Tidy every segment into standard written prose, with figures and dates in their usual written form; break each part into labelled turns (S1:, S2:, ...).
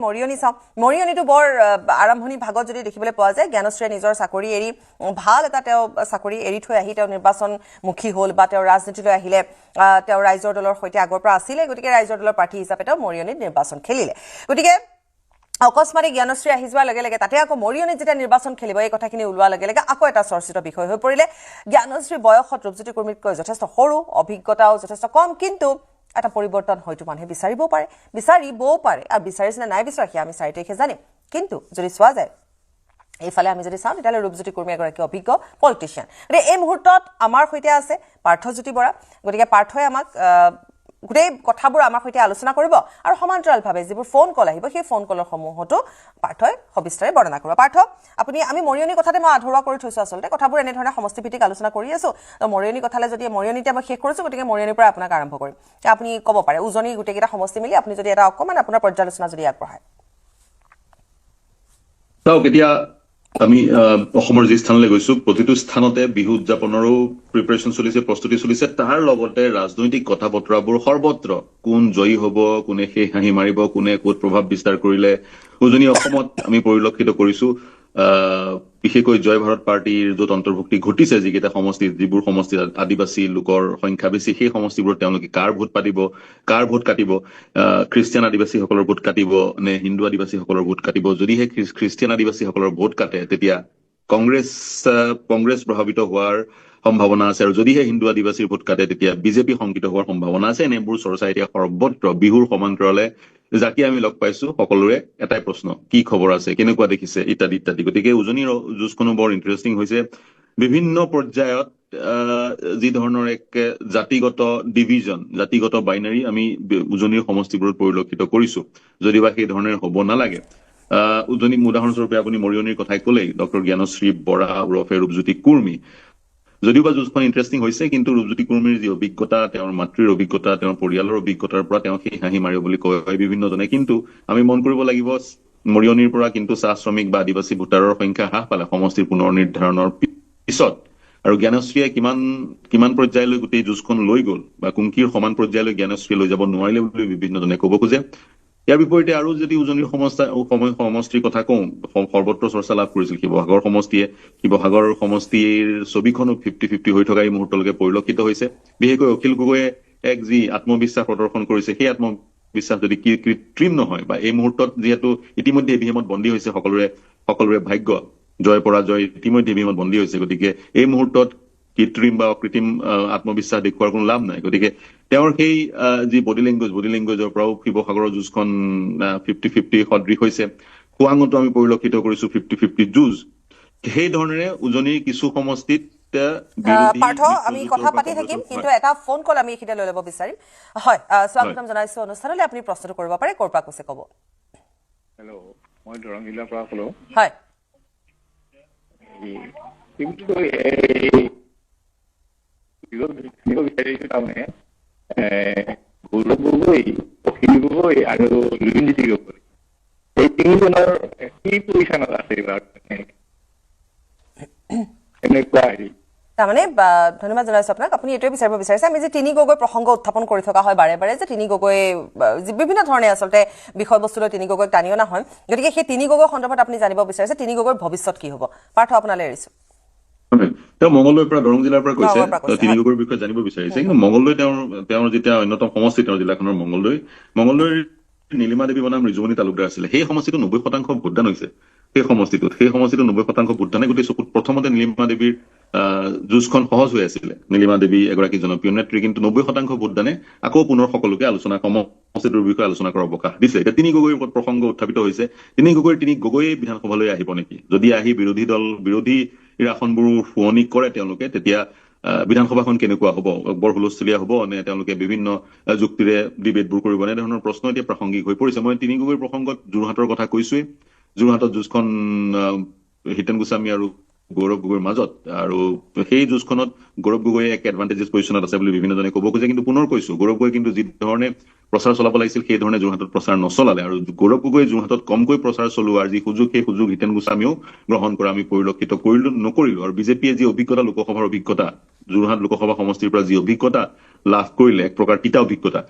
S1: মৰিয়নি চাওঁ মৰিয়নিটো বৰ আৰম্ভণি ভাগত যদি দেখিবলৈ পোৱা যায় জ্ঞানশ্ৰীয়ে নিজৰ চাকৰি এৰি ভাল এটা তেওঁ চাকৰি এৰি থৈ আহি তেওঁ নিৰ্বাচনমুখী হ'ল বা তেওঁ ৰাজনীতিলৈ আহিলে তেওঁ ৰাইজৰ দলৰ সৈতে আগৰ পৰা আছিলে গতিকে ৰাইজৰ দলৰ প্ৰাৰ্থী হিচাপে তেওঁ মৰিয়নিত নিৰ্বাচন খেলিলে গতিকে অকস্মাতে জ্ঞানশ্ৰী আহি যোৱাৰ লগে লগে তাতে আকৌ মৰিয়নিত যেতিয়া নিৰ্বাচন খেলিব এই কথাখিনি ওলোৱাৰ লগে লগে আকৌ এটা চৰ্চিত বিষয় হৈ পৰিলে জ্ঞানশ্ৰী বয়সত ৰূপজ্যোতি কুৰ্মীতকৈ যথেষ্ট সৰু অভিজ্ঞতাও যথেষ্ট কম কিন্তু এটা পৰিৱৰ্তন হয়তো মানুহে বিচাৰিবও পাৰে আৰু বিচাৰিছে নাই বিচৰা সেয়া আমি 4 তাৰিখে জানিম কিন্তু যদি চোৱা যায় এইফালে আমি যদি চাওঁ তেতিয়াহ'লে ৰূপজ্যোতি কুৰ্মী এগৰাকী অভিজ্ঞ পলিটিচিয়ান গতিকে এই মুহূৰ্তত আমাৰ সৈতে আছে পাৰ্থজ্যোতি বৰা গতিকে পাৰ্থই আমাক গোটেই কথাবোৰ আমাৰ সৈতে আলোচনা কৰিব আৰু সমান্তৰালভাৱে যিবোৰ ফোন কল আহিব সেই ফোন কলৰ সমূহতো পাৰ্থই সবিস্তাৰে বৰ্ণনা কৰিব পাৰ্থ আপুনি আমি মৰিয়নি কথাতে মই আধৰুৱা কৰি থৈছো আচলতে কথাবোৰ এনেধৰণে সমষ্টিভিত্তিক আলোচনা কৰি আছো তো মৰিয়নি কথালে যদি মৰিয়নিতে মই শেষ কৰিছো গতিকে মৰিয়নিৰ পৰা আপোনাক আৰম্ভ কৰিম আপুনি ক'ব পাৰে উজনি গোটেইকেইটা সমষ্টি মিলি আপুনি যদি এটা অকমান আপোনাৰ পৰ্যালোচনা যদি আগবঢ়ায়
S2: তাও কেতিয়া আমি অসমৰ যে স্থানলৈ গৈছো প্ৰতিটো স্থানতে বিহু উদযাপনৰো প্ৰিপাৰেচন চলিছে প্ৰস্তুতি চলিছে তাৰ লগতে ৰাজনৈতিক কথা বতৰাবোৰ সৰ্বত্ৰ কোন জয়ী হ'ব কোনে সেই হাঁহি মাৰিব কোনে ক'ত প্ৰভাৱ বিস্তাৰ কৰিলে উজনি অসমত আমি পৰিলক্ষিত কৰিছো বিশেষকৈ জয় ভাৰত পাৰ্টিৰ য'ত অন্তৰ্ভুক্তি ঘটিছে যিকেইটা সমষ্টিত যিবোৰ সমষ্টিত আদিবাসী লোকৰ সংখ্যা বেছি সেই সমষ্টিবোৰত তেওঁলোকে কাৰ ভোট পাতিব কাৰ ভোট কাটিব খ্ৰীষ্টিয়ান আদিবাসীসকলৰ ভোট কাটিব নে হিন্দু আদিবাসীসকলৰ ভোট কাটিব যদিহে খ্ৰীষ্টিয়ান আদিবাসীসকলৰ ভোট কাটে তেতিয়া কংগ্ৰেছ প্ৰভাৱিত হোৱাৰ সম্ভাৱনা আছে আৰু যদিহে হিন্দু আদিবাসীৰ ভোট কাটে তেতিয়া বিজেপি সংকিত হোৱাৰ সম্ভাৱনা আছে এনেবোৰ চৰ্চা এতিয়া সৰ্বত্ৰ বিহুৰ সমান্তৰালে যাকে আমি লগ পাইছো সকলোৰে এটাই প্ৰশ্ন কি খবৰ আছে কেনেকুৱা দেখিছে ইত্যাদি ইত্যাদি গতিকে উজনিৰ যুঁজখনো বৰ ইণ্টাৰেষ্টিং হৈছে বিভিন্ন পৰ্যায়ত যি ধৰণৰ এক জাতিগত ডিভিজন জাতিগত বাইনাৰী আমি উজনিৰ সমষ্টিবোৰত পৰিলক্ষিত কৰিছো যদিবা সেই ধৰণে হ'ব নালাগে উজনি উদাহৰণস্বৰূপে আপুনি মৰিয়নিৰ কথাই ক'লেই ডক্টৰ জ্ঞানশ্ৰী বৰা ওৰফে ৰূপজ্যোতি কুৰ্মী যদিওবা যুঁজখন ইণ্টাৰেষ্টিং হৈছে কিন্তু ৰূপজ্যোতি কুৰ্মীৰ যি অভিজ্ঞতা তেওঁৰ মাতৃৰ অভিজ্ঞতা তেওঁৰ পৰিয়ালৰ অভিজ্ঞতাৰ পৰা তেওঁ সেই হাঁহি মাৰিব বুলি কয় বিভিন্নজনে কিন্তু আমি মন কৰিব লাগিব মৰিয়নিৰ পৰা কিন্তু চাহ শ্ৰমিক বা আদিবাসী ভোটাৰৰ সংখ্যা হ্ৰাস পালে সমষ্টিৰ পুনৰ নিৰ্ধাৰণৰ পিছত আৰু জ্ঞানশ্ৰীয়ে কিমান পৰ্যায়লৈ গোটেই যুঁজখন লৈ গ'ল বা কুংকিৰ সমান পৰ্যায়লৈ জ্ঞানশ্ৰীয়ে লৈ যাব নোৱাৰিলে বুলি বিভিন্নজনে ক'ব খোজে ইয়াৰ বিপৰীতে আৰু যদি উজনিৰ সমষ্টিৰ কথা কওঁ সৰ্বত্ৰ চৰ্চা লাভ কৰিছিল শিৱসাগৰ সমষ্টিৰ ছবিখনো 50-50 হৈ থকা এই মুহূৰ্তলৈকে পৰিলক্ষিত হৈছে বিশেষকৈ অখিল গগৈয়ে এক যি আত্মবিশ্বাস প্ৰদৰ্শন কৰিছে সেই আত্মবিশ্বাস যদি কৃত্ৰিম নহয় বা এই মুহূৰ্তত যিহেতু ইতিমধ্যে ইভিএমত বন্দী হৈছে সকলোৰে ভাগ্য জয় পৰাজয় ইতিমধ্যে ইভিএমত বন্দী হৈছে গতিকে এই মুহূৰ্তত কৃত্ৰিম বা অকৃত্ৰিম আত্মবিশ্বাস দেখুৱাৰ কোনো লাভ নাই গতিকে তেওঁৰ সেই যি বডি লেংগুৱেজৰ পৰাও শিৱসাগৰৰ যুঁজখন 50-50 সদৃশ হৈছে খোৱাঙতো আমি পৰিলক্ষিত কৰিছো 50-50 যুঁজ সেই ধৰণেৰে উজনিৰ কিছু সমষ্টিত
S1: পাৰ্থ আমি কথা পাতি থাকিম কিন্তু এটা ফোন কল আমি এখিতে লৈ ল'ব বিচাৰিম হয় স্বাগতম জনাইছো অনুষ্ঠানলৈ আপুনি প্ৰশ্নটো কৰিব পাৰে ক'ৰ পৰা কৈছে ক'ব
S3: হেল্ল' মই দৰং জিলাৰ পৰা ক'লো
S1: হয়
S3: বিচাৰিছো তাৰমানে গৌৰৱ গগৈ অখিল গগৈ আৰু লুৰিণজ্যোতি গগৈ এই তিনিজনৰ কি পজিশ্যনত আছে এনেকুৱা হেৰি
S1: তাৰমানে ধন্যবাদ জনাইছো আপোনাক আপুনি এইটোৱে বিচাৰিব বিচাৰিছে আমি যে তিনি গগৈ প্ৰসংগ উত্থাপন কৰি থকা হয় বাৰে বাৰে যে তিনি গগৈ বিভিন্ন ধৰণে আচলতে বিষয়বস্তুলৈ তিনি গগৈক টানি অনা হয় গতিকে সেই তিনি গগৈ সন্দৰ্ভত আপুনি জানিব বিচাৰিছে তিনি গগৈৰ ভৱিষ্যত কি হ'ব পাৰ্থ আপোনালৈ এৰিছো
S2: তেওঁ মংগলদৈৰ পৰা দৰং জিলাৰ পৰা কৈছে তিনি গগৈৰ বিষয়ে জানিব বিচাৰিছে কিন্তু মংগলদৈ তেওঁৰ যেতিয়া অন্যতম সমষ্টি তেওঁৰ জিলাখনৰ মংগলদৈৰ নীলিমা দেৱী বনাম ৰিজুমণি তালুকদাৰ আছিলে সেই সমষ্টিটো 90% ভোটদান হৈছে সেই সমষ্টিটো 90% ভোটদানে গোটেই চকুত প্ৰথমতে নীলিমা দেৱীৰ যুঁজখন সহজ হৈ আছিলে নীলিমা দেৱী এগৰাকী জনপ্ৰিয় নেত্ৰী কিন্তু 90% ভোটদানে আকৌ পুনৰ সকলোকে সমষ্টিটোৰ বিষয়ে আলোচনা কৰাৰ অৱকাশ দিছে এতিয়া তিনি গগৈৰ ওপৰত প্ৰসংগ উত্থাপিত হৈছে তিনি গগৈয়ে বিধানসভালৈ আহিব নেকি যদি আহি বিৰোধী আসনবোৰ শুৱনি কৰে তেওঁলোকে তেতিয়া বিধানসভাখন কেনেকুৱা হ'ব বৰ হুলস্থলীয়া হ'ব নে তেওঁলোকে বিভিন্ন যুক্তিৰে ডিবেটবোৰ কৰিব এনেধৰণৰ প্ৰশ্ন এতিয়া প্ৰাসংগিক হৈ পৰিছে মই তিনি গগৈৰ প্ৰসংগত যোৰহাটৰ কথা কৈছোৱেই যোৰহাটত যুঁজখন হিতেন গোস্বামী আৰু গৌৰৱ গগৈৰ মাজত আৰু সেই যুঁজখনত গৌৰৱ গগৈয়ে এক এডভান্টেজেছ পজিশ্যনত আছে বুলি বিভিন্নজনে ক'ব খোজে কিন্তু পুনৰ কৈছো গৌৰৱ গগৈ কিন্তু যি ধৰণে প্ৰচাৰ চলাব লাগিছিল সেই ধৰণে যোৰহাটত প্ৰচাৰ নচলালে আৰু গৌৰৱ গগৈ যোৰহাটত কমকৈ প্ৰচাৰ চলোৱাৰ যি সুযোগ সেই সুযোগ হিতেন গোস্বামীও গ্ৰহণ কৰা আমি পৰিলক্ষিত নকৰিলো আৰু বিজেপিয়ে যি অভিজ্ঞতা লোকসভাৰ অভিজ্ঞতা যোৰহাট লোকসভা সমষ্টিৰ পৰা যি অভিজ্ঞতা লাভ কৰিলে এক প্ৰকাৰ তিতা অভিজ্ঞতা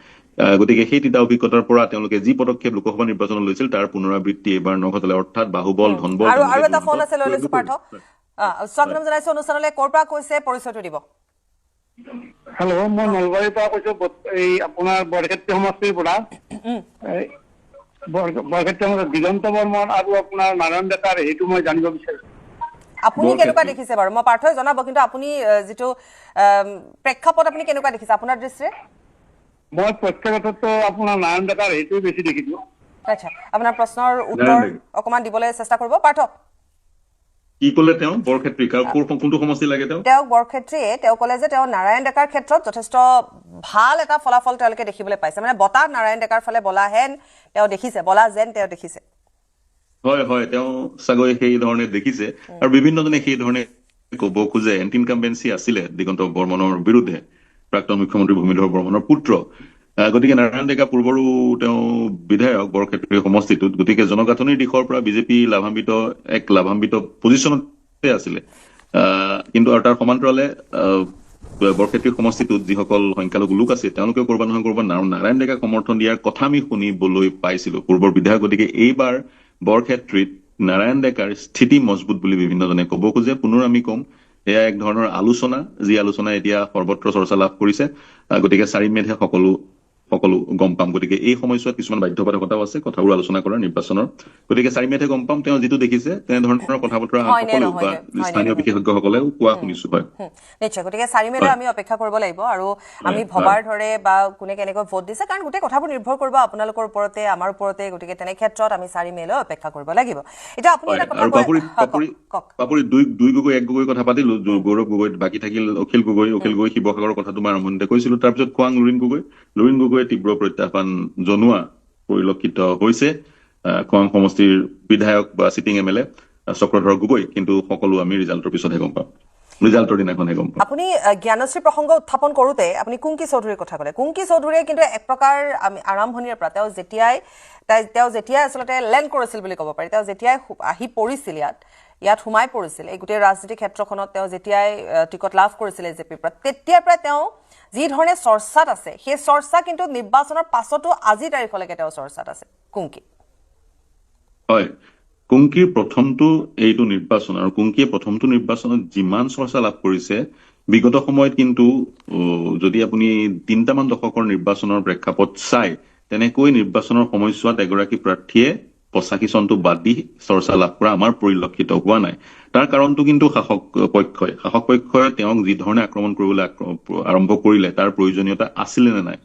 S2: গতিকে সেই তিতা অভিজ্ঞতাৰ পৰা তেওঁলোকে যি পদক্ষেপ লোকসভা নিৰ্বাচনত লৈছিল তাৰ পুনৰাবৃত্তি এইবাৰ নঘটালে অৰ্থাৎ বাহুবল ধনবল
S1: আৰু এটা ফোন আছে লৈ লৈছো পাৰ্থ স্বাগতম জনাইছো অনুষ্ঠানলৈ ক'ৰ পৰা কৈছে পৰিচয়টো দিব
S4: হেল্ল' মই নলবাৰীৰ পৰা কৈছো এই আপোনাৰ বৰক্ষেত্ৰী সমষ্টিৰ পৰা বৰক্ষেত্ৰী সমষ্টি দিগন্ত বৰ্মন আৰু আপোনাৰ নাৰায়ণ ডেকাৰ সেইটো মই জানিব বিচাৰিছো
S1: আপুনি কেনেকুৱা দেখিছে বাৰু মই পাৰ্থই জনাব কিন্তু আপুনি যিটো প্ৰেক্ষাপট আপুনি কেনেকুৱা দেখিছে আপোনাৰ দৃষ্টিৰে
S4: মই প্ৰত্যেকতো আপোনাৰ নাৰায়ণ ডেকাৰ সেইটোৱে বেছি দেখিছো
S1: আচ্ছা আপোনাৰ প্ৰশ্নৰ উত্তৰ অকমান দিবলৈ চেষ্টা কৰিব পাৰ্থ
S2: কি ক'লে তেওঁ বৰক্ষেত্ৰী কোনটো সমষ্টি লাগে তেওঁ
S1: বৰক্ষেত্ৰীয়ে তেওঁ ক'লে যে তেওঁ নাৰায়ণ ডেকাৰ ক্ষেত্ৰত যথেষ্ট ভাল এটা ফলাফল তেওঁলোকে দেখিবলৈ পাইছে মানে বতাহ নাৰায়ণ ডেকাৰ ফালে বলা যেন তেওঁ দেখিছে
S2: হয় হয় তেওঁ চাগৈ সেই ধৰণে দেখিছে আৰু বিভিন্নজনে সেই ধৰণে ক'ব খোজে এণ্টি ইনকাম্বেঞ্চি আছিলে দিগন্ত বৰ্মনৰ বিৰুদ্ধে প্ৰাক্তন মুখ্যমন্ত্ৰী ভূমিধৰ বৰ্মনৰ পুত্ৰ গতিকে নাৰায়ণ ডেকা পূৰ্বৰো তেওঁ বিধায়ক বৰক্ষেত্ৰী সমষ্টিটোত গতিকে জনগাঁথনিৰ দিশৰ পৰা বিজেপি লাভান্বিত পজিশ্যনতে আছিলে কিন্তু আৰু তাৰ সমান্তৰালে বৰক্ষেত্ৰী সমষ্টিটোত যিসকল সংখ্যালঘু লোক আছে তেওঁলোকে কৰবাত নহয় কৰবাত নাৰায়ণ ডেকাক সমৰ্থন দিয়াৰ কথা আমি শুনিবলৈ পাইছিলো পূৰ্বৰ বিধায়ক গতিকে এইবাৰ বৰক্ষেত্ৰীত নাৰায়ণ ডেকাৰ স্থিতি মজবুত বুলি বিভিন্নজনে ক'ব খোজে পুনৰ আমি কম এয়া এক ধৰণৰ আলোচনা যি আলোচনা এতিয়া সৰ্বত্ৰ চৰ্চা লাভ কৰিছে গতিকে 4 মে'তহে সকলো গম পাম গতিকে এই সময়ছোৱাত কিছুমান বাধ্যবাধকতাও আছে কথাবোৰ আলোচনা কৰাৰ নিৰ্বাচনৰ গতিকে 4 মে'তহে গম পাম তেওঁ যিটো দেখিছে তেনেধৰণৰ কথা বতৰা সকলো বা স্থানীয় বিশেষজ্ঞসকলেও কোৱা শুনিছো হয়
S1: নিশ্চয় গতিকে 4 মে'লৈ আমি অপেক্ষা কৰিব লাগিব আৰু আমি ভবাৰ ধৰে বা কোনে কেনেকৈ ভোট দিছে কাৰণ গোটেই কথাবোৰ নিৰ্ভৰ কৰিব আপোনালোকৰ ওপৰতে আমাৰ ওপৰতে গতিকে তেনে ক্ষেত্ৰত আমি 4 মে'লৈ অপেক্ষা কৰিব লাগিব এতিয়া আপুনি এটা কথা
S2: পাপৰি দুই গগৈ এক গগৈ কথা পাতিলো গৌৰৱ গগৈ বাকী থাকিল অখিল গগৈ শিৱসাগৰৰ কথাটো মই আৰম্ভণিতে কৈছিলো তাৰপিছত খোৱাং লুৰিণ গগৈয়ে তীব্ৰ প্ৰত্যাহ্বান জনোৱা পৰিলক্ষিত হৈছে খোৱাং সমষ্টিৰ বিধায়ক বা চিটিং MLA চক্ৰধৰ গগৈ কিন্তু সকলো আমি ৰিজাল্টৰ পিছতহে গম পাম ৰিজাল্টৰ দিনাখনহে গম পাম
S1: আপুনি জ্ঞানশ্ৰী প্ৰসংগ উত্থাপন কৰোতে আপুনি কুংকি চৌধুৰীৰ কথা ক'লে কুংকি চৌধুৰীয়ে কিন্তু এক প্ৰকাৰ আৰম্ভণিৰ পৰা তেওঁ যেতিয়াই আচলতে লেণ্ড কৰিছিল বুলি ক'ব পাৰি তেওঁ যেতিয়াই আহি পৰিছিল ইয়াত সোমাই পৰিছিল এই গোটেই ৰাজনীতি ক্ষেত্ৰখনত তেওঁ যেতিয়াই টিকট লাভ কৰিছিল এজেপিৰ পৰা তেতিয়াৰ পৰা তেওঁ যি ধৰণে চৰ্চাত আছে সেই চৰ্চা কিন্তু নিৰ্বাচনৰ পাছতো আজি তাৰিখলৈকে তেওঁ চৰ্চাত আছে কুংকি
S2: হয় কুংকিৰ প্ৰথমটো এইটো নিৰ্বাচন আৰু কুংকিয়ে প্ৰথমটো নিৰ্বাচনত যিমান চৰ্চা লাভ কৰিছে বিগত সময়ত কিন্তু যদি আপুনি 3টামান দশকৰ নিৰ্বাচনৰ প্ৰেক্ষাপট চাই তেনেকৈ নিৰ্বাচনৰ সময়ছোৱাত এগৰাকী প্ৰাৰ্থীয়ে 85 চনটো বাদ দি চৰ্চা লাভ কৰা আমাৰ পৰিলক্ষিত হোৱা নাই তাৰ কাৰণটো কিন্তু শাসক পক্ষই তেওঁক যি ধৰণে আক্ৰমণ কৰিবলৈ আৰম্ভ কৰিলে তাৰ প্ৰয়োজনীয়তা আছিলে নে নাই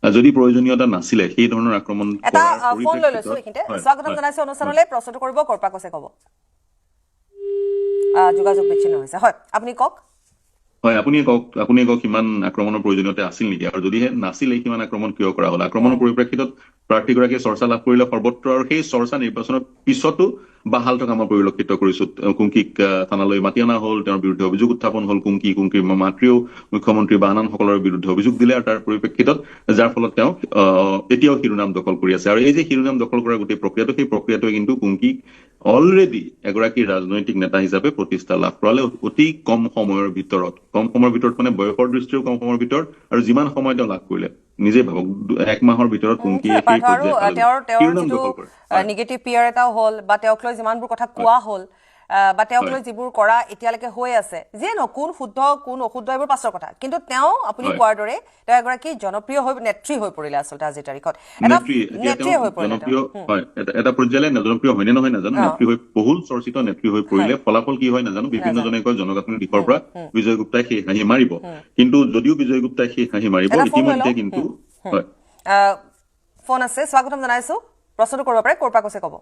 S2: যদি প্ৰয়োজনীয়তা নাছিলে সেই ধৰণৰ আক্ৰমণ
S1: এটা ফোন লৈ লৈছো এইখিনিতে স্বাগতম জনাইছো অনুষ্ঠানলৈ প্ৰশ্নটো কৰিব কৰপা কৈছে ক'ব যোগাযোগ বিচ্ছিন্ন হৈছে হয় আপুনি কওক
S2: হয় আপুনি কওক কিমান আক্ৰমণৰ প্ৰয়োজনীয়তা আছিল নেকি আৰু যদিহে নাছিলে কিমান আক্ৰমণ কিয় কৰা হ'ল আক্ৰমণৰ পৰিপ্ৰেক্ষিতত প্ৰাৰ্থীগৰাকীয়ে চৰ্চা লাভ কৰিলে সৰ্বত্ৰ আৰু সেই চৰ্চা নিৰ্বাচনৰ পিছতো বাহাল থকা মই পৰিলক্ষিত কৰিছো কুংকিক থানালৈ মাতি অনা হ'ল তেওঁৰ বিৰুদ্ধে অভিযোগ উত্থাপন হ'ল কুংকিৰ মাতৃও মুখ্যমন্ত্ৰী বা আনসকলৰ বিৰুদ্ধে অভিযোগ দিলে আৰু তাৰ পৰিপ্ৰেক্ষিতত যাৰ ফলত তেওঁ এতিয়াও শিৰোনাম দখল কৰি আছে আৰু এই যে শিৰোনাম দখল কৰা গোটেই প্ৰক্ৰিয়াটো সেই প্ৰক্ৰিয়াটোৱে কিন্তু কুংকিক অলৰেডি এগৰাকী ৰাজনৈতিক নেতা হিচাপে প্ৰতিষ্ঠা লাভ কৰালে অতি কম সময়ৰ ভিতৰত মানে বয়সৰ দৃষ্টিও কম সময়ৰ ভিতৰত আৰু যিমান সময় তেওঁ লাভ কৰিলে নিজে ভাবক 1 মাহৰ ভিতৰত কুংকিয়ে সেই
S1: নিগেটিভ পিয়াৰ এটাও হ'ল বা তেওঁক লৈ যিমানবোৰ কথা কোৱা হ'ল বা তেওঁক লৈ যিবোৰ কৰা এতিয়ালৈকে হৈ আছে যিয়ে ন কোন শুদ্ধ কোন অশুদ্ধ এইবোৰ পাছৰ কথা কিন্তু তেওঁ আপুনি কোৱাৰ দৰে তেওঁ এগৰাকী জনপ্ৰিয় নেত্ৰী হৈ পৰিলে আচলতে আজিৰ তাৰিখত নেত্ৰী হৈ পৰিলে
S2: এটা পৰ্যায়লৈ জনপ্ৰিয় হয়নে নহয় নাজানো নেত্ৰী হৈ বহুল চৰ্চিত নেত্ৰী হৈ পৰিলে ফলাফল কি হয় নাজানো বিভিন্নজনে কয় জনগাঁথনিৰ দিশৰ পৰা বিজয় গুপ্তাই সেই হাঁহি মাৰিব কিন্তু যদিও বিজয় গুপ্তাই সেই হাঁহি মাৰিব ইতিমধ্যে কিন্তু হয়
S1: ফোন আছে স্বাগতম জনাইছো প্ৰশ্নটো কৰিব পাৰে ক'ৰ পৰা কৈছে ক'ব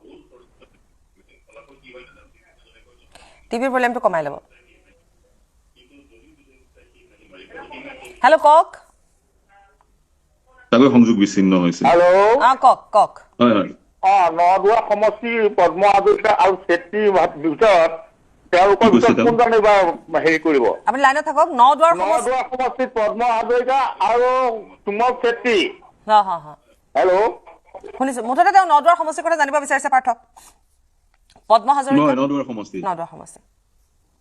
S1: টিভিৰ ভলিউমটো কমাই ল'ব হেল্ল' কওক
S2: তাকৈ সংযোগ বিচ্ছিন্ন হৈছে
S4: হেল্ল'
S1: কওক
S2: হয় হয়
S4: নদুৱা সমষ্টিৰ পদ্ম হাজৰিকা আৰু চেত্ৰীৰ ভিতৰত তেওঁলোকৰ ভিতৰত কোনজনে হেৰি কৰিব
S1: আপুনি লাইনত থাকক নদুৱাৰ
S4: সমষ্টিত পদ্ম হাজৰিকা আৰু সুমল চেত্ৰী হেল্ল'
S1: শুনিছো মুঠতে তেওঁ নদুৱাৰ সমষ্টিৰ কথা জানিব বিচাৰিছে পাৰ্থ পদ্ম হাজৰিকা
S2: নদুৱাৰ সমষ্টি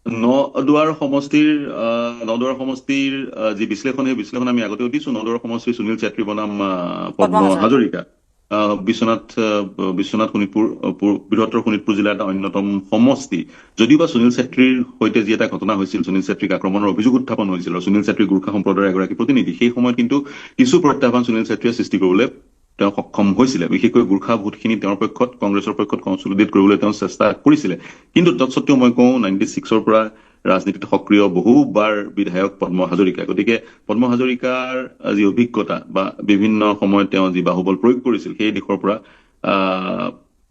S2: নদুৱাৰ সমষ্টিৰ যি বিশ্লেষণ সেই বিশ্লেষণ আমি আগতেও দিছো। নদুৱাৰ সমষ্টিৰ সুনীল চেত্ৰী বনাম পদ্ম হাজৰিকা বিশ্বনাথ শোণিতপুৰ বৃহত্তৰ শোণিতপুৰ জিলাৰ এটা অন্যতম সমষ্টি। যদিও বা সুনীল চেত্ৰীৰ সৈতে যি এটা ঘটনা হৈছিল, সুনীল চেত্ৰীক আক্ৰমণৰ অভিযোগ উত্থাপন হৈছিল আৰু সুনীল চেত্ৰী গোৰ্খা সম্প্ৰদায়ৰ এগৰাকী প্ৰতিনিধি, সেই সময়ত কিন্তু কিছু প্ৰত্যাহ্বান সুনীল চেত্ৰীয়ে সৃষ্টি কৰিবলৈ তেওঁ সক্ষম হৈছিলে। বিশেষকৈ গোৰ্খা ভোটখিনি তেওঁৰ পক্ষত, কংগ্ৰেছৰ পক্ষত কনচলিডেট কৰিবলৈ তেওঁ চেষ্টা কৰিছিলে। কিন্তু তৎসত্বেও মই কওঁ 96ৰ পৰা ৰাজনীতিত সক্ৰিয় বহুবাৰ বিধায়ক পদ্ম হাজৰিকা। গতিকে পদ্ম হাজৰিকাৰ যি অভিজ্ঞতা বা বিভিন্ন সময়ত তেওঁ যি বাহুবল প্ৰয়োগ কৰিছিল, সেই দিশৰ পৰা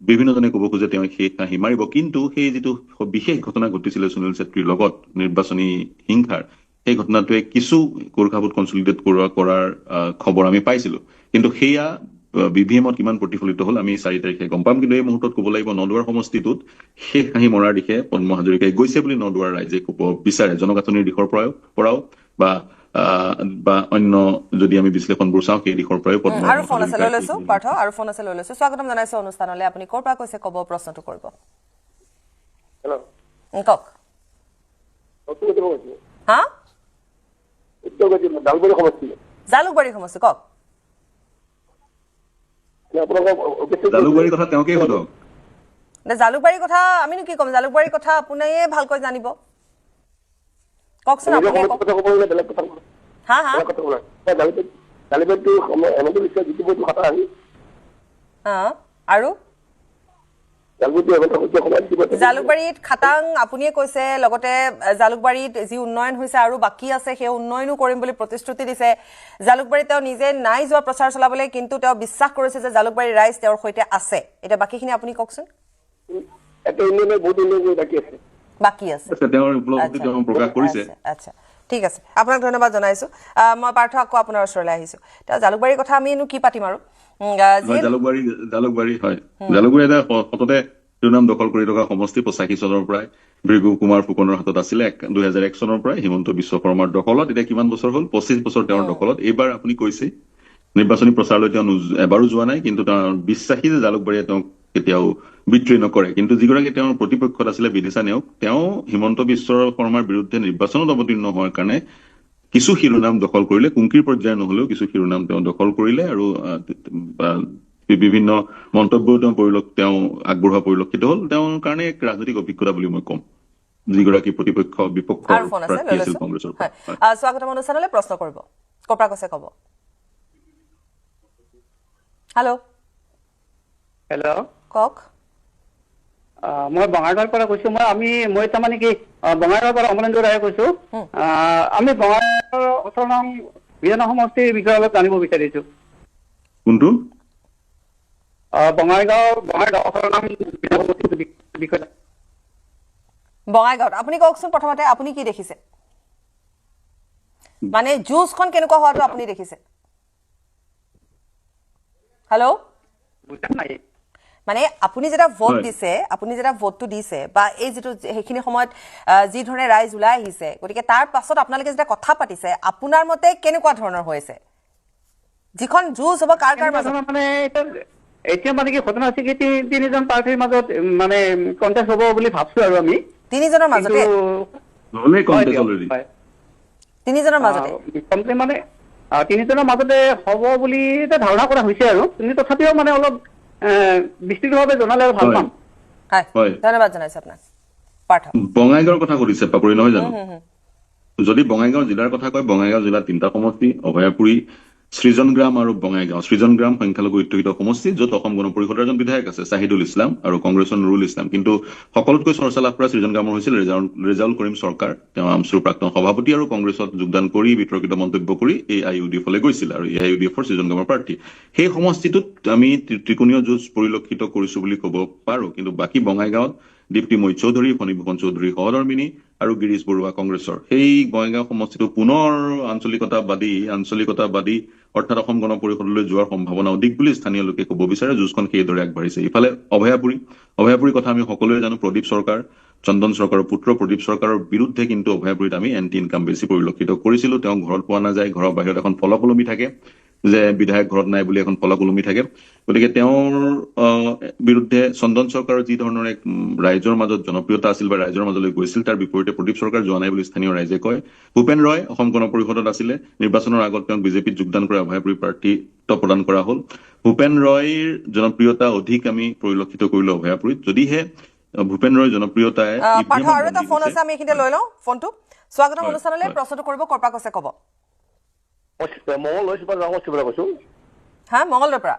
S2: বিভিন্নজনে ক'ব খোজে তেওঁ সেই হাঁহি মাৰিব। কিন্তু সেই যিটো বিশেষ ঘটনা ঘটিছিলে সুনীল চেত্ৰীৰ লগত নিৰ্বাচনী হিংসাৰ, সেই ঘটনাটোৱে কিছু গোৰ্খা ভোট কনচলিডেট কৰাৰ খবৰ আমি পাইছিলো। কিন্তু সেয়া BVM-ত কিমান প্ৰতিফলিত হ'ল আমি 4 তাৰিখে গম পাম। কিন্তু এই মুহূৰ্তত ক'ব লাগিব নদুৱাৰ সমষ্টিটোত শেষ হাঁহি মৰাৰ দিশে পদ্ম হাজৰিকাই গৈছে বুলি নদুৱাৰ ৰাইজে ক'ব বিচাৰে। জনগাঁথনিৰ দিশৰ পৰাও বা অন্য যদি আমি বিশ্লেষণবোৰ চাওঁ সেই দিশৰ পৰাই পদ্ম
S1: আৰু ফোন আছে লৈ লৈছো পাৰ্থ, আৰু ফোন আছে লৈ লৈছো। স্বাগতম জনাইছো অনুষ্ঠানলৈ। আপুনি ক'ৰ পৰা কৈছে ক'ব, প্ৰশ্নটো কৰিব।
S4: হেল্ল'
S1: কওক। হা? জালুকবাৰী সমষ্টি কওক।
S2: জালুকবাৰীৰ কথা তেওঁকেই সোধক।
S1: জালুকবাৰীৰ কথা আমিনো কি ক'ম, জালুকবাৰীৰ কথা আপুনিয়ে ভালকৈ জানিব। কওকচোন আপুনি। হা হা আৰু জালুকবাৰীত খাটাং আপুনিয়ে কৈছে, লগতে জালুকবাৰীত যি উন্নয়ন হৈছে আৰু বাকী আছে সেই উন্নয়নো কৰিম বুলি প্ৰতিশ্ৰুতি দিছে। জালুকবাৰীত তেওঁ নিজে নাই যোৱা প্ৰচাৰ চলাবলৈ, কিন্তু তেওঁ বিশ্বাস কৰিছে যে জালুকবাৰীৰ ৰাইজ তেওঁৰ সৈতে আছে। এতিয়া বাকীখিনি আপুনি কওকচোন। বাকী আছে,
S2: তেওঁৰ উপলব্ধি তেওঁ প্ৰকাশ কৰিছে।
S1: আচ্ছা ঠিক আছে, আপোনাক ধন্যবাদ জনাইছো। মই পাৰ্থ আকৌ আপোনাৰ ওচৰলৈ আহিছো। এতিয়া জালুকবাৰীৰ কথা আমিনো কি পাতিম আৰু।
S2: জালুকবাৰী এটা সততে শিৰোনাম দখল কৰি থকা সমষ্টি। 85 চনৰ পৰাই ভৃগু কুমাৰ ফুকনৰ হাতত আছিলে। 2001 চনৰ পৰাই হিমন্ত বিশ্ব শৰ্মাৰ দখলত। এতিয়া কিমান বছৰ হ'ল? 25 বছৰ তেওঁৰ দখলত। এইবাৰ আপুনি কৈছে নিৰ্বাচনী প্ৰচাৰলৈ তেওঁ এবাৰো যোৱা নাই, কিন্তু তেওঁ বিশ্বাসী যে জালুকবাৰীয়ে তেওঁক কেতিয়াও বিক্ৰী নকৰে। কিন্তু যিগৰাকী তেওঁৰ প্ৰতিপক্ষত আছিলে বিদিশা নেওগ, তেওঁ হিমন্ত বিশ্ব শৰ্মাৰ বিৰুদ্ধে নিৰ্বাচনত অৱতীৰ্ণ হোৱাৰ কাৰণে কিছু শিৰোনাম দখল কৰিলে, কুংকিৰ পৰ্যায়ৰ নহলেও কিছু শিৰোনাম তেওঁ দখল কৰিলে আৰু বিভিন্ন মন্তব্যও তেওঁ আগবঢ়োৱা পৰিলক্ষিত হ'ল। তেওঁৰ কাৰণে এক ৰাজনৈতিক অভিজ্ঞতা বুলি মই ক'ম, যিগৰাকী প্ৰতিপক্ষ বিপক্ষৰ প্ৰাৰ্থী আছিল কংগ্ৰেছৰ পৰা।
S1: স্বাগতম অনুষ্ঠানলৈ। প্ৰশ্ন কৰিব, ক'ৰ পৰা কৈছে ক'ব। হেল্ল' কওক।
S5: মই বঙাইগাঁৱৰ পৰা কৈছো। মই তাৰমানে কি বঙাইগাঁৱৰ পৰা অমলেন্দু ৰায়ে কৈছো। আমি বঙাইগাঁৱৰ 18 নং বিধান সমষ্টিৰ বিষয়ে অলপ জানিব বিচাৰিছো।
S2: কোনটো?
S5: বঙাইগাঁৱৰ 18 নং বিধান সমষ্টিৰ বিষয়ে।
S1: বঙাইগাঁৱত আপুনি কওকচোন প্ৰথমতে, আপুনি কি দেখিছে, মানে যুঁজখন কেনেকুৱা হোৱাটো আপুনি দেখিছে? হেল্ল', মানে আপুনি যেতিয়া ভোট দিছে, আপুনি যেতিয়া ভোটটো দিছে বা এই যিটো সেইখিনি সময়ত যি ধৰণে ৰাইজ ওলাই আহিছে, গতিকে তাৰ পাছত আপোনালোকে যেতিয়া কথা পাতিছে, আপোনাৰ মতে কেনেকুৱা ধৰণৰ হৈছে যিখন যুঁজ হ'ব কাৰ মাজত?
S5: মানে এতিয়া মানে কি ঘটনা আছে কি তিনিজন প্ৰাৰ্থীৰ মাজত মানে কণ্টেষ্ট হ'ব বুলি ভাবছো আৰু আমি
S1: তিনিজনৰ মাজতে তিনিজনৰ মাজতে হ'ব বুলি ধাৰণা কৰা হৈছে আৰু কিন্তু তথাপিও মানে অলপ বিস্তৃতভাৱে জনালে ভাল পাম। ধন্যবাদ জনাইছো আপোনাক।
S2: বঙাইগাঁৱৰ কথা সুধিছে পাপৰি, নহয় জানো? যদি বঙাইগাঁও জিলাৰ কথা কয়, বঙাইগাঁও জিলাত 3টা সমষ্টি, অভয়াপুৰী, সৃজনগ্ৰাম আৰু বঙাইগাঁও। সৃজনগ্ৰাম সংখ্যালঘু অধ্যুষিত সমষ্টি, য'ত অসম গণ পৰিষদৰ এজন বিধায়ক আছে ছাহিদুল ইছলাম আৰু কংগ্ৰেছৰ নুৰুল ইছলাম। কিন্তু সকলোতকৈ চৰ্চা লাভ কৰা সৃজনগ্ৰামৰ হৈছিল ৰেজাউল কৰিম চৰকাৰ। তেওঁ আমছুৰ প্ৰাক্তন সভাপতি আৰু কংগ্ৰেছত যোগদান কৰি বিতৰ্কিত মন্তব্য কৰি AIUDF-লৈ গৈছিল আৰু AIUDF-ৰ সৃজনগ্ৰামৰ প্ৰাৰ্থী। সেই সমষ্টিটোত আমি ত্ৰিকোণীয় যুঁজ পৰিলক্ষিত কৰিছো বুলি ক'ব পাৰো। কিন্তু বাকী বঙাইগাঁৱত দীপ্তি মৈত চৌধুৰী, ফণীভূষণ চৌধুৰী সহধৰ্মিনী আৰু গিৰিশ বৰুৱা কংগ্ৰেছৰ। সেই বঙাইগাঁও সমষ্টিটো পুনৰ আঞ্চলিকতাবাদী অৰ্থাৎ অসম গণ পৰিষদলৈ যোৱাৰ সম্ভাৱনা অধিক বুলি স্থানীয় লোকে ক'ব বিচাৰে। যুঁজখন সেইদৰে আগবাঢ়িছে। ইফালে অভয়াপুৰীৰ কথা আমি সকলোৱে জানো। প্ৰদীপ চৰকাৰ, চন্দন চৰকাৰৰ পুত্ৰ প্ৰদীপ চৰকাৰৰ বিৰুদ্ধে কিন্তু অভয়াপুৰীত আমি এণ্টি ইনকাম বেছি পৰিলক্ষিত কৰিছিলো। তেওঁ ঘৰত পোৱা নাযায়, ঘৰৰ বাহিৰত এখন ফলক ওলমি থাকে। যে বিধায়ক ঘৰত নাই বুলি এখন ফলক ওলমি থাকে গতিকে তেওঁৰ বিৰুদ্ধে চন্দন চৰকাৰৰ যি ধৰণৰ এক ৰাইজৰ মাজত জনপ্ৰিয়তা আছিল বা ৰাইজৰ মাজলৈ গৈছিল তাৰ বিপৰীতে প্ৰদীপ চৰকাৰ যোৱা নাই বুলি স্থানীয় ৰাইজে কয় ভূপেন ৰয় অসম গণ পৰিষদত আছিলে নিৰ্বাচনৰ আগত তেওঁক বিজেপিত যোগদান কৰি অভয়াপুৰী প্ৰাৰ্থিত্ব প্ৰদান কৰা হ'ল ভূপেন ৰয়ৰ জনপ্ৰিয়তা অধিক আমি পৰিলক্ষিত কৰিলো অভয়াপুৰীত যদিহে ভূপেন ৰয়ৰ জনপ্ৰিয়তাই
S1: পাৰ্থ আৰু এটা ফোন আছে আমি এইখিনিতে লৈ লওঁ ফোনটো স্বাগতম অনুষ্ঠানলৈ প্ৰশ্নটো কৰিব ক'ৰ পৰা কৈছে ক'ব
S4: মঙল লৈ কৈছো
S1: হা মঙলদৈৰ পৰা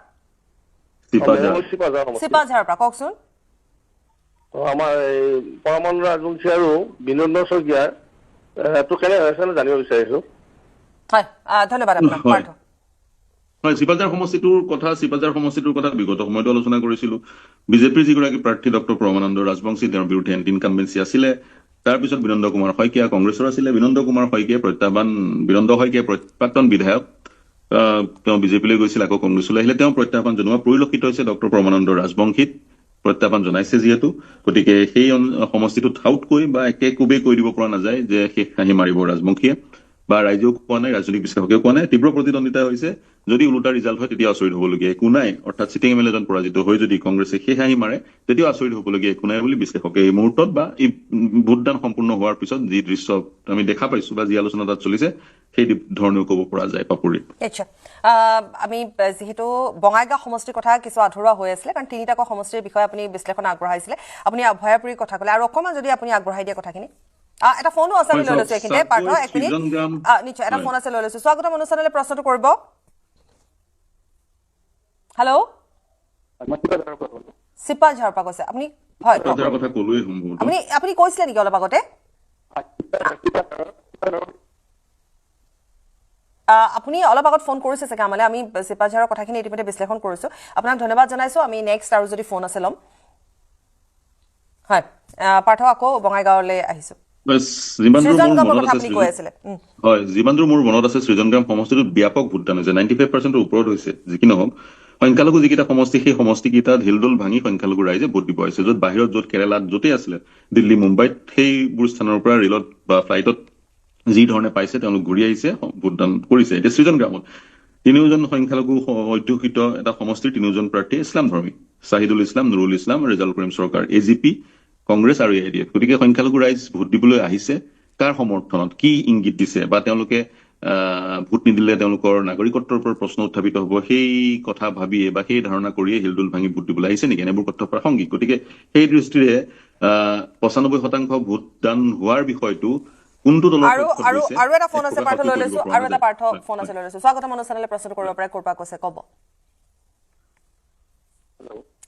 S1: চিপাঝাৰৰ পৰা কওকচোন
S4: আমাৰ এই পৰমানন্দ ৰাজবংশী আৰু বিনোদ শইকীয়াৰ তো কেনে হৈছে জানিব বিচাৰিছো
S1: হয় ধন্যবাদ আপোনাক পাৰ্থ
S2: হয় চিপাঝাৰ সমষ্টিটোৰ কথা বিগত সময়তো আলোচনা কৰিছিলো বিজেপিৰ যিগৰাকী প্ৰাৰ্থী ডক্টৰ পৰমানন্দ ৰাজবংশী তেওঁৰ বিৰুদ্ধে এণ্টি ইনকামবেঞ্চি আছিলে তাৰপিছত বিনন্দ কুমাৰ শইকীয়া কংগ্ৰেছৰ আছিলে বিনন্দ শইকীয়াই প্ৰাক্তন বিধায়ক তেওঁ বিজেপিলৈ গৈছিল আকৌ কংগ্ৰেছলৈ আহিলে তেওঁ প্ৰত্যাহ্বান জনোৱা পৰিলক্ষিত হৈছে ডক্টৰ পৰমানন্দ ৰাজবংশীত প্ৰত্যাহ্বান জনাইছে যিহেতু গতিকে সেই সমষ্টিটোত ঠাউতকৈ বা একে কোবেই কৈ দিব পৰা নাযায় যে শেষ হাঁহি মাৰিব ৰাজবংশীয়ে বা ৰাইজেও কোৱা নাই ৰাজনৈতিক বিশ্লেষকেও কোৱা নাই তীব্ৰ প্ৰতিদ্বন্দ্বিতা হৈছে যদি ওলোটা ৰিজাল্ট হয় তেতিয়া আচৰিত হ'বলগীয়া একো নাই অৰ্থাৎ চিটিং এম এল এজন পৰাজিত হৈ যদি কংগ্ৰেছে শেষ হাঁহি মাৰে তেতিয়াও আচৰিত হ'বলগীয়া একো নাই বুলি বিশ্লেষকে এই মুহূৰ্তত বা এই ভোটদান সম্পূৰ্ণ হোৱাৰ পিছত যি দৃশ্য আমি দেখা পাইছো বা যি আলোচনা তাত চলিছে সেই ধৰণেও ক'ব পৰা যায় পাপুৰি
S1: আচ্ছা আমি যেহেতু বঙাইগাঁও সমষ্টিৰ কথা কিছু আধৰুৱা হৈ আছিলে কাৰণ তিনিটাকৈ সমষ্টিৰ বিষয়ে আপুনি বিশ্লেষণ আগবঢ়াইছিলে আপুনি অভয়াপুৰীৰ কথা ক'লে আৰু অকণমান যদি আপুনি আগবঢ়াই দিয়ে কথাখিনি এটা ফোনো আছে আমি লৈ লৈছো এইখিনিতে পাৰ্থ এক মিনিট নিশ্চয় এটা ফোন আছে লৈ লৈছো স্বাগতম অনুষ্ঠানলৈ প্ৰশ্নটো কৰিব হেল্ল' চিপাঝাৰৰ পৰা কৈছে আপুনি হয় আপুনি কৈছিলে নেকি অলপ আগতে আপুনি অলপ আগত ফোন কৰিছে চাগে আমালৈ আমি চিপাঝাৰৰ কথাখিনি ইতিমধ্যে বিশ্লেষণ কৰিছো আপোনাক ধন্যবাদ জনাইছো আমি নেক্সট আৰু যদি ফোন আছে ল'ম হয় পাৰ্থ আকৌ বঙাইগাঁৱলৈ আহিছো
S2: যিমান দূৰ মোৰ মনত আছে সৃজনগ্ৰাম সমষ্টিটোত ব্যাপক ভোটদান হৈছে 95% ওপৰত হৈছে যি কি নহওক সংখ্যালঘু যিকেইটা সমষ্টি সেই সমষ্টিকেইটাত হিলদোল ভাঙি সংখ্যালঘু ৰাইজে ভোট দিব আহিছে য'ত বাহিৰত য'ত কেৰালাত য'তেই আছিলে দিল্লী মুম্বাইত সেইবোৰ স্থানৰ পৰা ৰেলত বা ফ্লাইটত যি ধৰণে পাইছে তেওঁলোক ঘূৰি আহিছে ভোটদান কৰিছে এতিয়া সৃজনগ্ৰামত তিনিওজন সংখ্যালঘু অধ্যুষিত এটা সমষ্টিৰ তিনিওজন প্ৰাৰ্থী ইছলাম ধৰ্মী চাহিদুল ইছলাম নুৰুল ইছলাম ৰেজাউল কৰিম চৰকাৰ এজিপি কংগ্ৰেছ আৰু এআইডিএফ গতিকে সংখ্যালঘু ৰাইজ ভোট দিবলৈ আহিছে কাৰ সমৰ্থনত কি ইংগিত দিছে বা তেওঁলোকে ভোট নিদিলে তেওঁলোকৰ নাগৰিকত্বৰ ওপৰত প্ৰশ্ন উত্থাপিত হ'ব সেই কথা ভাবিয়ে বা সেই ধাৰণা কৰিয়ে হিলদোল ভাঙি ভোট দিবলৈ আহিছে নেকি এনেবোৰ কথা প্ৰাসংগিক গতিকে সেই দৃষ্টিৰে 95% ভোটদান হোৱাৰ বিষয়টো কোনটো দলৰ
S1: আৰু এটা ফোন আছে পাৰ্থ লৈ লৈছো আৰু এটা পাৰ্থ ফোন আছে লৈ লৈছো স্বাগতম অনুষ্ঠানলৈ প্ৰশ্ন কৰিব পাৰে ক'ৰ পৰা কৈছে ক'ব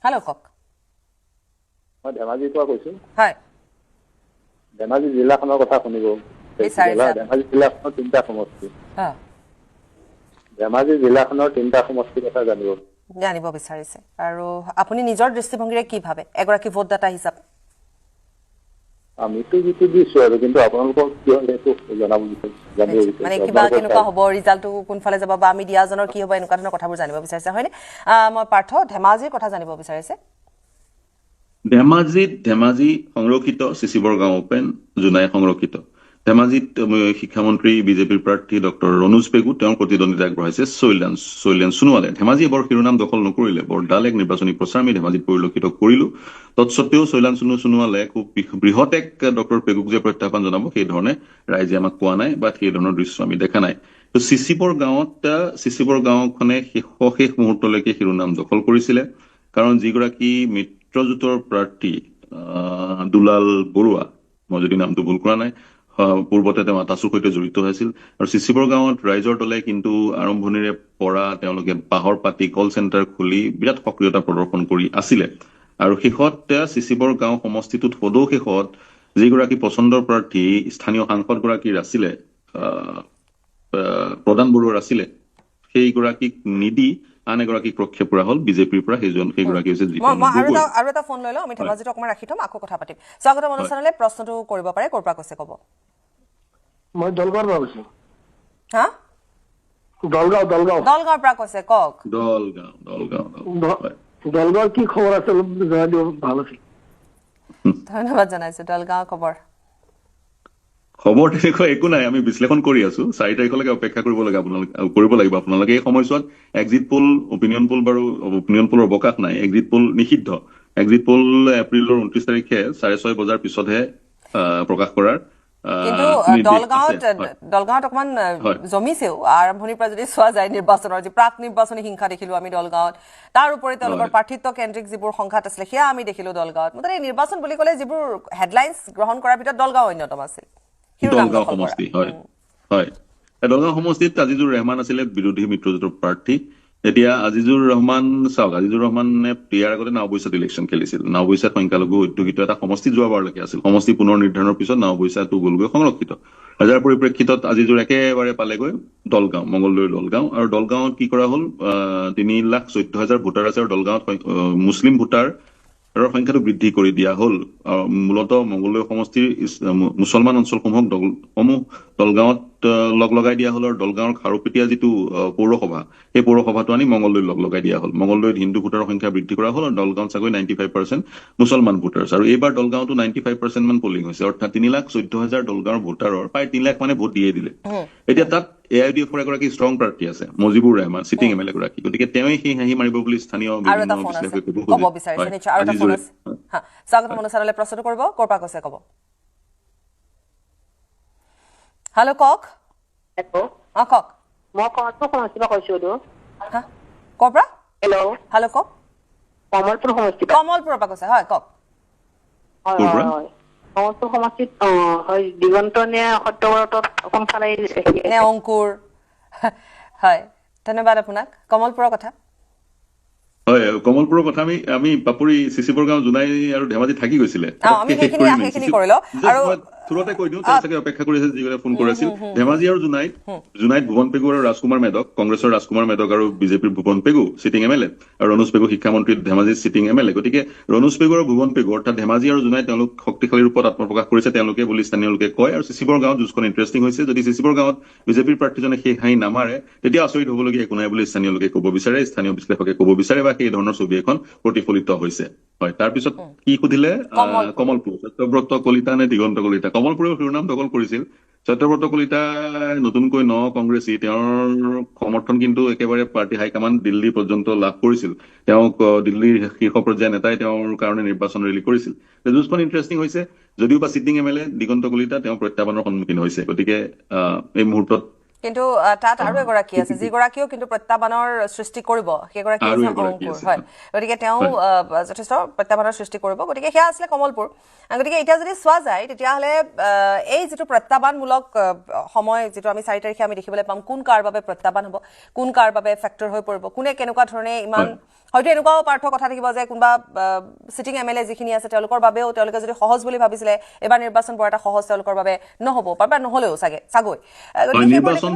S1: হেল্ল' কওক
S3: মই ধেমাজিৰ পৰা কৈছো
S1: হয়
S3: ধেমাজি জিলাখনৰ কথা শুনিব ধেমাজি জিলাখনৰ তিনিটা সমষ্টি ধেমাজি জিলাখনৰ তিনিটা সমষ্টিৰ কথা জানিব
S1: বিচাৰিছে আৰু আপুনি নিজৰ দৃষ্টিভংগীৰে কি ভাবে এগৰাকী ভোটদাতা হিচাপে
S3: আমিতো যিটো দিছো আৰু কিন্তু আপোনালোকক কি হ'ল সেইটো জানিব বিচাৰিছো
S1: মানে কিবা কেনেকুৱা হ'ব ৰিজাল্টটো কোনফালে যাব বা আমি দিয়াজনৰ কি হ'ব এনেকুৱা ধৰণৰ কথাবোৰ জানিব বিচাৰিছে হয়নে মই পাৰ্থ ধেমাজিৰ কথা জানিব বিচাৰিছে
S2: ধেমাজি সংৰক্ষিত চিচি বৰগাঁও ওপেন জোনাই সংৰক্ষিত ধেমাজিত শিক্ষামন্ত্ৰী বিজেপিৰ প্ৰাৰ্থী ডক্টৰ ৰণোজ পেগু তেওঁৰ প্ৰতিদ্বন্দ্বিতা আগবঢ়াইছে শৈলেন সোণোৱালে ধেমাজি এবাৰ শিৰোনাম দখল নকৰিলে বৰ ডাল এক নিৰ্বাচনী প্ৰচাৰ আমি ধেমাজিত পৰিলক্ষিত কৰিলো তৎসত্বেও শৈলেন সোণোৱালে খুব বৃহৎ এক ডক্টৰ পেগুক যে প্ৰত্যাহ্বান জনাব সেই ধৰণে ৰাইজে আমাক কোৱা নাই বা সেই ধৰণৰ দৃশ্য আমি দেখা নাই তো চিচি বৰগাঁওখনে শেষ মুহূৰ্তলৈকে শিৰোনাম দখল কৰিছিলে কাৰণ যিগৰাকী মিত্ৰজোঁটৰ প্ৰাৰ্থী দুলাল বৰুৱা মই যদি নামটো ভুল কৰা নাই পূৰ্বতে তেওঁ আটাচুৰ সৈতে জড়িত হৈছিল আৰু চিচিবৰ গাঁৱত ৰাইজৰ দলে কিন্তু আৰম্ভণিৰে পৰা তেওঁলোকে বাঁহৰ পাতি কল চেণ্টাৰ খুলি বিৰাট সক্ৰিয়তা প্ৰদৰ্শন কৰি আছিলে আৰু শেষত চিচিবৰ গাঁও সমষ্টিটোত সদৌ শেষত যিগৰাকী পচন্দৰ প্ৰাৰ্থী স্থানীয় সাংসদগৰাকীৰ আছিলে প্ৰধান বৰুৱাৰ আছিলে সেইগৰাকীক নিদি আন এগৰাকীক প্ৰক্ষেপ কৰা হ'ল বিজেপিৰ পৰা সেইগৰাকী হৈছে
S1: আৰু এটা ফোন লৈ লওঁ আমি ধেমাজিটো অকণমান ৰাখি থ'ম আকৌ কথা পাতিম স্বাগতম অনুষ্ঠানলৈ প্ৰশ্নটো কৰিব পাৰে ক'ৰ পৰা কৈছে ক'ব
S4: মই দলগাঁৱৰ পৰা কৈছো
S1: হা দলগাঁৱৰ পৰা কৈছে কওক
S4: দলগাঁৱৰ কি খবৰ আছে অলপ জনাই দিব ভাল আছিল
S1: ধন্যবাদ জনাইছো দলগাঁৱৰ
S2: খবৰ তেনেকুৱা একো নাই, আমি বিশ্লেষণ কৰি আছো। 4 তাৰিখলৈকে অপেক্ষা কৰিব লাগিব আপোনালোকে। এই সময়ছোৱাত এক্সিট পোল, অপিনিয়ন পোল, বাৰু অপিনিয়ন পোলৰ অৱকাশ নাই। এক্সিট পোল নিষিদ্ধ। এক্সিট পোল এপ্ৰিলৰ 29 তাৰিখে 6:30 বজাৰ পিছতহে প্ৰকাশ কৰাৰ
S1: কিন্তু দলগাঁৱত অকমান জমিছেও আৰম্ভণিৰ পৰা যদি চোৱা যায় নিৰ্বাচনৰ যি প্ৰাক নিৰ্বাচনী হিংসা দেখিলো আমি দলগাঁৱত, তাৰ উপৰি তেওঁলোকৰ প্ৰাৰ্থিত্ব কেন্দ্ৰিক যিবোৰ সংঘাত আছিলে সেয়া আমি দেখিলো দলগাঁৱত। মুঠতে এই নিৰ্বাচন বুলি ক'লে যিবোৰ হেডলাইন্স গ্ৰহণ কৰাৰ ভিতৰত দলগাঁও অন্যতম আছিল।
S2: দলগাঁও সমষ্টি, হয়। দলগাঁও সমষ্টিত আজিজুৰ ৰহমান আছিলে বিৰোধী মিত্ৰজোঁটৰ প্ৰাৰ্থী। এতিয়া আজিজুৰ ৰহমান চাওক, আজিজুৰ ৰহমানে ইয়াৰ আগতে নাওবৈচাত ইলেকশ্যন খেলিছিল। নাওবৈচাত সংখ্যালঘু অধ্যুষিত এটা সমষ্টি যোৱাবাৰলৈকে আছিল। সমষ্টি পুনৰ নিৰ্ধাৰণৰ পিছত নাওবৈচাটো গ'লগৈ সংৰক্ষিত। যাৰ পৰিপ্ৰেক্ষিতত আজিজুৰ একেবাৰে পালেগৈ দলগাঁও, মংগলদৈৰ দলগাঁও। আৰু দলগাঁৱত কি কৰা হ'ল, 3,14,000 ভোটাৰ আছে আৰু দলগাঁৱত মুছলিম ভোটাৰ সংখ্যাটো বৃদ্ধি কৰি দিয়া হ'ল। মূলতঃ মংগলদৈ সমষ্টিৰ মুছলমান অঞ্চলসমূহক দলগাঁৱত লগাই দিয়া হ'ল। আৰু দলগাঁৱৰ খাৰুপেটীয়া যিটো পৌৰসভা, সেই পৌৰসভাটো আনি মংগলদৈত লগাই দিয়া হ'ল। মংগলদৈত হিন্দু ভোটাৰৰ সংখ্যা বৃদ্ধি কৰা হ'ল আৰু দলগাঁৱত চাগৈ 95% মুছলমান ভোটাৰ। আৰু এইবাৰ দলগাঁৱতো 95% মান পলিং হৈছে, অৰ্থাৎ 3,14,000 দলগাঁৱৰ ভোটাৰৰ প্ৰায় 3 লাখ মানে ভোট দিয়ে দিলে। এতিয়া তাত AIUDFৰ এগৰাকী ষ্ট্ৰং প্ৰাৰ্থী আছে, মজিবুৰ ৰহমান, চিটিং MLA গৰাকী। গতিকে তেওঁই সেই হাঁহি মাৰিব বুলি স্থানীয় বিভিন্ন বিশ্লেষকে
S1: ক'ব বিচাৰিছে। নিশ্চয় আৰু এটা ফোন আছে। স্বাগতম অনুষ্ঠানলৈ প্ৰশ্নটো কৰিব। ক'ৰ পৰা কৈছে ক'ব। হেল্ল', কওক। কওক।
S6: মই কমলপুৰ সমষ্টিৰ পৰা কৈছো।
S1: ক'ৰ পৰা?
S6: হেল্ল',
S1: কওক।
S6: কমলপুৰ সমষ্টিৰ
S1: পৰা কৈছে, হয় কওক।
S6: হয়। কমলপুৰ সমষ্টিত হয় দিগন্ত নে সত্যব্ৰতত কোনফালে
S1: নে অংকুৰ? হয়, ধন্যবাদ আপোনাক। কমলপুৰৰ কথা।
S2: হয়, কমলপুৰৰ কথা আমি পাপৰি, চিচিবৰ গাঁও, জোনাই আৰু ধেমাজি থাকি গৈছিলে। থুৰতে কৈ দিওঁ, তেওঁ চাগে অপেক্ষা কৰি আছে যিজনে ফোন কৰিছিল। ধেমাজি আৰু জোনাইত ভুৱন পেগু আৰু ৰাজকুমাৰ মেধক, কংগ্ৰেছৰ ৰাজকুমাৰ মেধক আৰু বিজেপিৰ ভুৱন পেগু চিটিং MLA, আৰু ৰণোজ পেগু শিক্ষামন্ত্ৰী ধেমাজিৰ চিটিং MLA। গতিকে ৰণোজ পেগু আৰু ভুৱন পেগু অৰ্থাৎ ধেমাজি আৰু জোনাই তেওঁলোক শক্তিশালী ৰূপত আত্মপ্ৰকাশ কৰিছে তেওঁলোকে বুলি স্থানীয় লোকে কয়। আৰু চিচিবৰ গাঁৱত যুঁজখন ইণ্টাৰেষ্টিং হৈছে। যদি চিচিবৰ গাঁৱত বিজেপিৰ প্ৰাৰ্থীজনে সেই হাঁহি নামাৰে তেতিয়া আচৰিত হ'বলগীয়া একো নাই বুলি স্থানীয় লোকে ক'ব বিচাৰে, স্থানীয় বিশ্লেষকে ক'ব বিচাৰে, বা সেই ধৰণৰ ছবি এখন প্ৰতিফলিত হৈছে। হয়, তাৰপিছত কি সুধিলে? কমলপুৰ, সত্যব্ৰত কলিতা নে দিগন্ত কলিতা? কমলপুৰৰ শিৰোনাম দখল কৰিছিল সত্যব্ৰত কলিতা, নতুনকৈ কংগ্ৰেছী। তেওঁৰ সমৰ্থন কিন্তু একেবাৰে পাৰ্টি হাইকমাণ্ড দিল্লী পৰ্যন্ত লাভ কৰিছিল। তেওঁক দিল্লীৰ শীৰ্ষ পৰ্যায়ৰ নেতাই তেওঁৰ কাৰণে নিৰ্বাচন ৰেলী কৰিছিল। যুঁজখন ইণ্টাৰেষ্টিং হৈছে। যদিও বা চিটিং MLA দিগন্ত কলিতা তেওঁ প্ৰত্যাহ্বানৰ সন্মুখীন হৈছে। গতিকে এই মুহূৰ্তত
S1: কিন্তু তাত আৰু এগৰাকী আছে যিগৰাকীও কিন্তু প্ৰত্যাহ্বানৰ সৃষ্টি কৰিব, সেইগৰাকী হৈছে অংকুৰ। হয়, গতিকে তেওঁ যথেষ্ট প্ৰত্যাহ্বানৰ সৃষ্টি কৰিব। গতিকে সেয়া আছিলে কমলপুৰ। গতিকে এতিয়া যদি চোৱা যায় তেতিয়াহ'লে এই যিটো প্ৰত্যাহ্বানমূলক সময় যিটো আমি 4 তাৰিখে আমি দেখিবলৈ পাম, কোন কাৰ বাবে প্ৰত্যাহ্বান হ'ব, কোন কাৰ বাবে ফেক্টৰ হৈ পৰিব, কোনে কেনেকুৱা ধৰণে ইমান, হয়তো এনেকুৱাও পাৰ্থ কথা থাকিব যে কোনোবা চিটিং MLA যিখিনি আছে তেওঁলোকৰ বাবেও তেওঁলোকে যদি সহজ বুলি ভাবিছিলে এইবাৰ নিৰ্বাচন বৰ এটা সহজ তেওঁলোকৰ বাবে নহ'ব বা নহ'লেও চাগৈ
S2: নিৰ্বাচন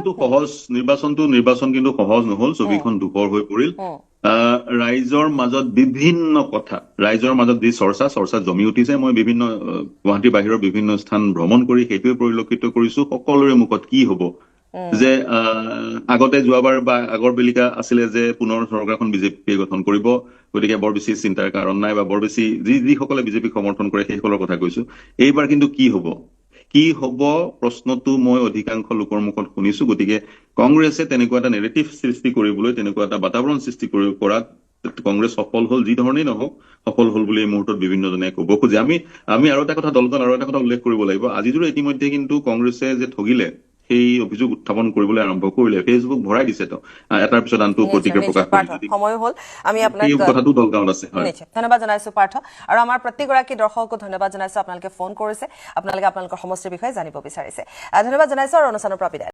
S2: কিন্তু সহজ নহ'ল। ছবিখন ধূসৰ হৈ পৰিল। ৰাইজৰ মাজত বিভিন্ন কথা, ৰাইজৰ মাজত যি চৰ্চা জমি উঠিছে। মই বিভিন্ন গুৱাহাটীৰ বাহিৰৰ বিভিন্ন স্থান ভ্ৰমণ কৰি সেইটোৱে পৰিলক্ষিত কৰিছো। সকলোৰে মুখত কি হ'ব যে আগতে যোৱাবাৰ বা আগৰ বেলিকা আছিলে যে পুনৰ চৰকাৰখন বিজেপিয়ে গঠন কৰিব, গতিকে বৰ বেছি চিন্তাৰ কাৰণ নাই, বা বৰ বেছি যিসকলে বিজেপিক সমৰ্থন কৰে সেইসকলৰ কথা কৈছো। এইবাৰ কিন্তু কি হ'ব প্ৰশ্নটো মই অধিকাংশ লোকৰ মুখত শুনিছো। গতিকে কংগ্ৰেছে তেনেকুৱা এটা নেৰেটিভ সৃষ্টি কৰিবলৈ, তেনেকুৱা এটা বাতাবৰণ সৃষ্টি কৰাত কংগ্ৰেছ সফল হ'ল। যি ধৰণেই নহওক সফল হ'ল বুলি এই মুহূৰ্তত বিভিন্নজনে ক'ব খোজে। আমি আৰু এটা কথা দলগত আৰু এটা কথা উল্লেখ কৰিব লাগিব। আজিজুৰ ইতিমধ্যে কিন্তু কংগ্ৰেছে যে ঠগিলে সেই অভিযোগ উত্থাপন কৰিবলৈ আৰম্ভ কৰিলে। ফেচবুক ভৰাই দিছে তো এটাৰ পিছত আনটো প্ৰতিক্ৰিয়া প্ৰকাশ কৰি।
S1: সময় হ'ল, আমি আপোনাক
S2: কথাটো দলগাঁৱত আছে।
S1: ধন্যবাদ জনাইছো পাৰ্থ। আৰু আমাৰ প্ৰত্যেকগৰাকী দৰ্শককো ধন্যবাদ জনাইছো। আপোনালোকে ফোন কৰিছে, আপোনালোকৰ সমষ্টিৰ বিষয়ে জানিব বিচাৰিছে। ধন্যবাদ জনাইছো আৰু অনুষ্ঠানৰ পৰা বিদায়।